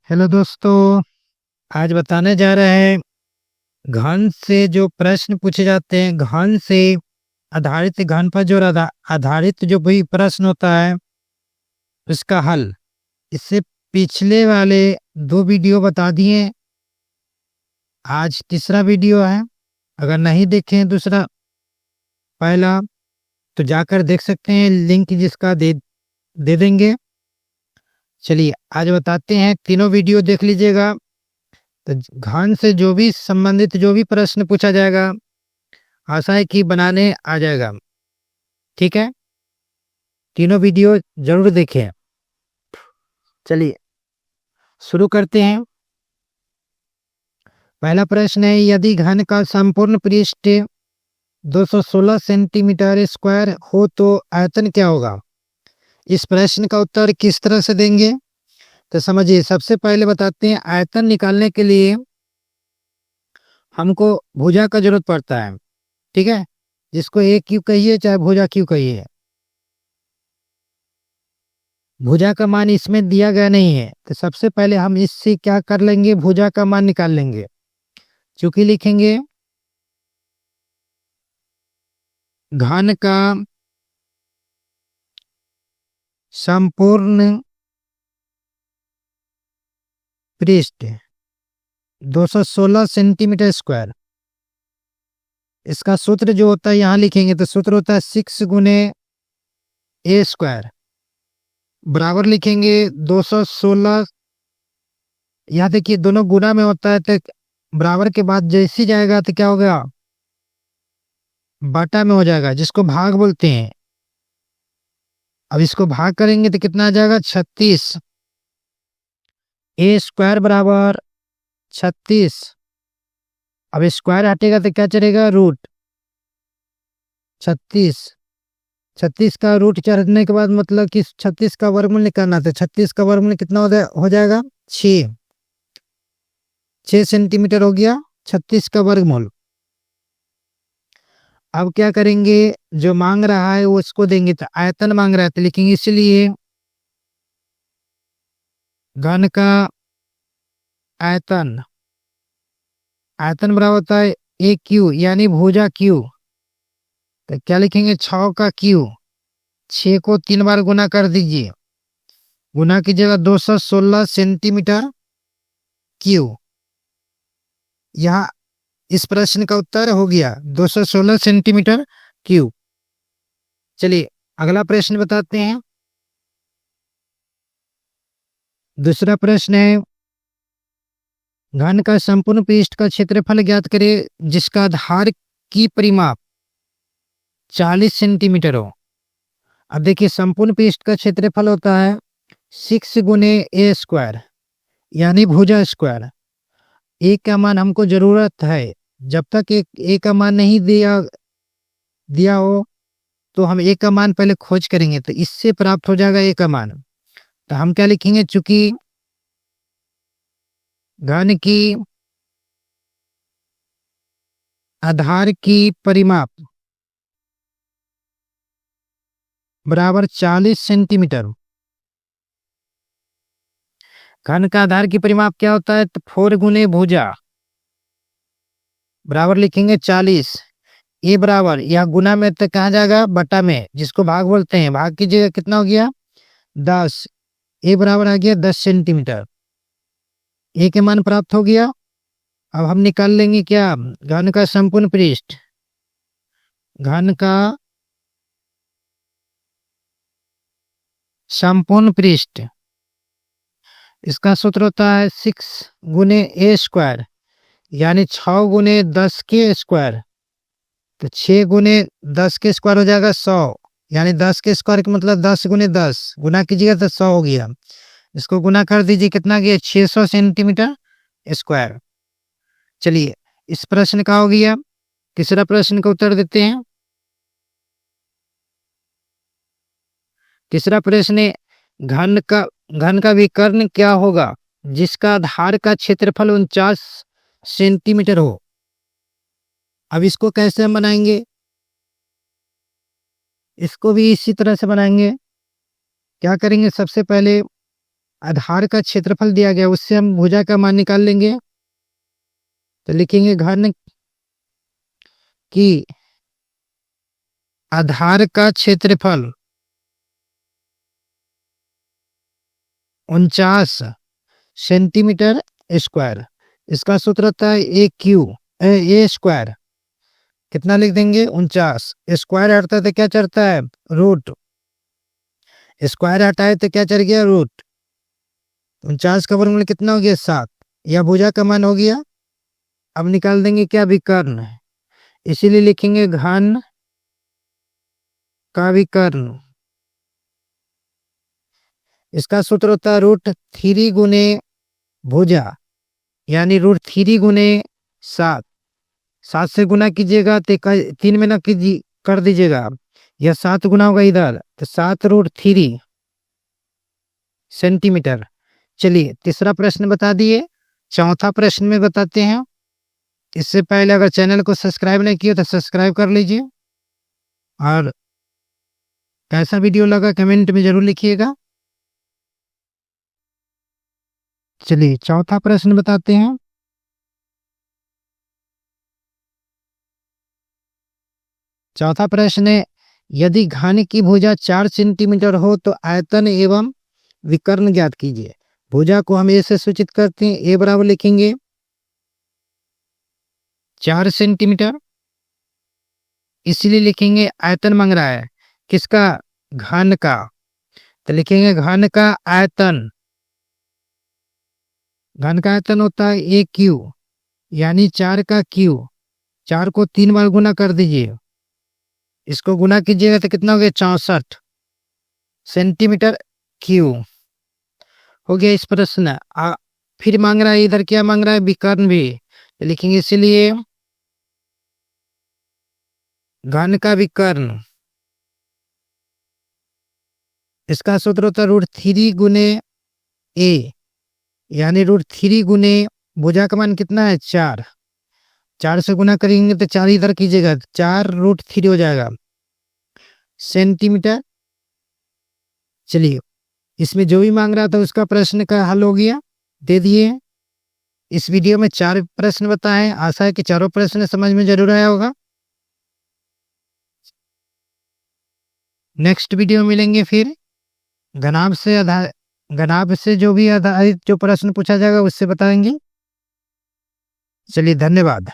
Hello दोस्तों। आज बताने जा रहे हैं घन से जो प्रश्न पूछे जाते हैं, घन से आधारित, घन पर जो आधारित जो भी प्रश्न होता है उसका हल। इससे पिछले वाले दो वीडियो बता दिए, आज तीसरा वीडियो है। अगर नहीं देखे हैं दूसरा पहला तो जाकर देख सकते हैं, लिंक जिसका दे देंगे। चलिए आज बताते हैं, तीनों वीडियो देख लीजिएगा। तो घन से जो भी संबंधित जो भी प्रश्न पूछा जाएगा, आशा है कि बनाने आ जाएगा। ठीक है, तीनों वीडियो जरूर देखें। चलिए शुरू करते हैं। पहला प्रश्न है, यदि घन का संपूर्ण पृष्ठ 216 सेंटीमीटर स्क्वायर हो तो आयतन क्या होगा। इस प्रश्न का उत्तर किस तरह से देंगे तो समझिए। सबसे पहले बताते हैं, आयतन निकालने के लिए हमको भुजा का जरूरत पड़ता है। ठीक है, जिसको ए क्यू कहिए चाहे भुजा क्यू कहिए। भुजा का मान इसमें दिया गया नहीं है, तो सबसे पहले हम इससे क्या कर लेंगे, भुजा का मान निकाल लेंगे। चूंकि लिखेंगे घन का संपूर्ण पृष्ठ 216 सेंटीमीटर स्क्वायर। इसका सूत्र जो होता है यहां लिखेंगे, तो सूत्र होता है 6 गुने ए स्क्वायर बराबर लिखेंगे 216। यहाँ देखिए दोनों गुना में होता है, तो बराबर के बाद जैसी जाएगा तो क्या होगा, बटा में हो जाएगा, जिसको भाग बोलते हैं। अब इसको भाग करेंगे तो कितना आ जाएगा, 36। ए स्क्वायर बराबर 36। अब स्क्वायर हटेगा तो क्या चलेगा, रूट 36। 36 का रूट चढ़ने के बाद मतलब कि 36 का वर्गमूल निकालना, तो 36 का वर्गमूल कितना हो जाएगा, 6 सेंटीमीटर हो गया 36 का वर्गमूल। अब क्या करेंगे, जो मांग रहा है वो इसको देंगे, तो आयतन मांग रहा है तो लिखेंगे, इसलिए घन का आयतन, आयतन बराबर होता है ए क्यू यानी भुजा क्यू। तो क्या लिखेंगे, 6 का क्यू, 6 को 3 बार गुना कर दीजिए, गुना कीजिएगा 216 सेंटीमीटर क्यू। यहाँ इस प्रश्न का उत्तर हो गया 216 सेंटीमीटर क्यूब। चलिए अगला प्रश्न बताते हैं। दूसरा प्रश्न है, घन का संपूर्ण पृष्ठ का क्षेत्रफल ज्ञात करें जिसका आधार की परिमाप 40 सेंटीमीटर हो। अब देखिए संपूर्ण पृष्ठ का क्षेत्रफल होता है 6 गुने ए स्क्वायर यानी भुजा स्क्वायर। ए का मान हमको जरूरत है, जब तक एक ए का मान नहीं दिया हो तो हम ए का मान पहले खोज करेंगे, तो इससे प्राप्त हो जाएगा ए का मान। तो हम क्या लिखेंगे, चूंकि घन की आधार की परिमाप बराबर 40 सेंटीमीटर। घन का आधार की परिमाप क्या होता है, तो 4 गुने भुजा बराबर लिखेंगे 40। ए बराबर यह गुना में तो कहा जाएगा, बटा में, जिसको भाग बोलते हैं। भाग कीजिएगा कितना हो गया, 10। ए बराबर आ गया 10 सेंटीमीटर। ए के मान प्राप्त हो गया। अब हम निकाल लेंगे क्या, घन का संपूर्ण पृष्ठ। घन का संपूर्ण पृष्ठ, इसका सूत्र होता है 6 गुने ए स्क्वायर यानी 6 गुने 10 के स्क्वायर। तो 6 गुने 10 के स्क्वायर हो जाएगा 100, यानी 10 के स्क्वायर का मतलब 10 गुने 10 गुना कीजिएगा तो 100 हो गया। इसको गुना कर दीजिए, कितना गया, 600 सेंटीमीटर स्क्वायर। चलिए इस प्रश्न का हो गया। तीसरा प्रश्न का उत्तर देते हैं। तीसरा प्रश्न है, घन का विकर्ण क्या होगा जिसका आधार का क्षेत्रफल 49 सेंटीमीटर हो। अब इसको कैसे हम बनाएंगे, इसको भी इसी तरह से बनाएंगे। क्या करेंगे, सबसे पहले आधार का क्षेत्रफल दिया गया, उससे हम भुजा का मान निकाल लेंगे। तो लिखेंगे घन की आधार का क्षेत्रफल 49 सेंटीमीटर स्क्वायर। इसका सूत्र होता है ए स्क्वायर। कितना लिख देंगे? 49। स्क्वायर हटता है तो क्या चढ़ता है? रूट। स्क्वायर हटाए तो क्या चढ़ गया? रूट। 49 का वर्गमूल कितना हो गया? 7। यह भुजा का मान हो गया। अब निकाल देंगे क्या? विकर्ण। इसीलिए लिखेंगे घन का विकर्ण। इसका सूत्र होता है √3 गुने भुजा, यानी √3 गुने 7। 7 से गुना कीजिएगा तो 3 में ना कीजिए कर दीजिएगा, यह 7 गुना होगा इधर, तो 7√3 सेंटीमीटर। चलिए तीसरा प्रश्न बता दिए। चौथा प्रश्न में बताते हैं। इससे पहले अगर चैनल को सब्सक्राइब नहीं किया तो सब्सक्राइब कर लीजिए, और कैसा वीडियो लगा कमेंट में जरूर लिखिएगा। चलिए चौथा प्रश्न बताते हैं। चौथा प्रश्न है, यदि घन की भुजा 4 सेंटीमीटर हो तो आयतन एवं विकर्ण ज्ञात कीजिए। भुजा को हम ए से सूचित करते हैं। ए बराबर लिखेंगे 4 सेंटीमीटर। इसलिए लिखेंगे आयतन मांग रहा है किसका? घन का। तो लिखेंगे घन का आयतन। घन का आयतन होता है ए क्यू, यानी 4 का क्यू। 4 को 3 बार गुना कर दीजिए, इसको गुना कीजिएगा तो कितना हो गया? 64 सेंटीमीटर क्यू हो गया इस प्रश्न। फिर मांग रहा है इधर क्या मांग रहा है? विकर्ण भी। तो लिखेंगे इसलिए घन का विकर्ण। इसका सूत्र होता है √3 गुने ए, यानी √3 गुने भुजा का मान कितना है? 4। 4 से गुना करेंगे तो 4 इधर कीजिएगा, 4√3 हो जाएगा सेंटीमीटर। चलिए इसमें जो भी मांग रहा था उसका प्रश्न का हल हो गया, दे दिए। इस वीडियो में 4 प्रश्न बताए। आशा है कि चारों प्रश्न समझ में जरूर आया होगा। नेक्स्ट वीडियो में मिलेंगे फिर घनाभ से जो भी आधारित जो प्रश्न पूछा जाएगा उससे बताएंगे। चलिए धन्यवाद।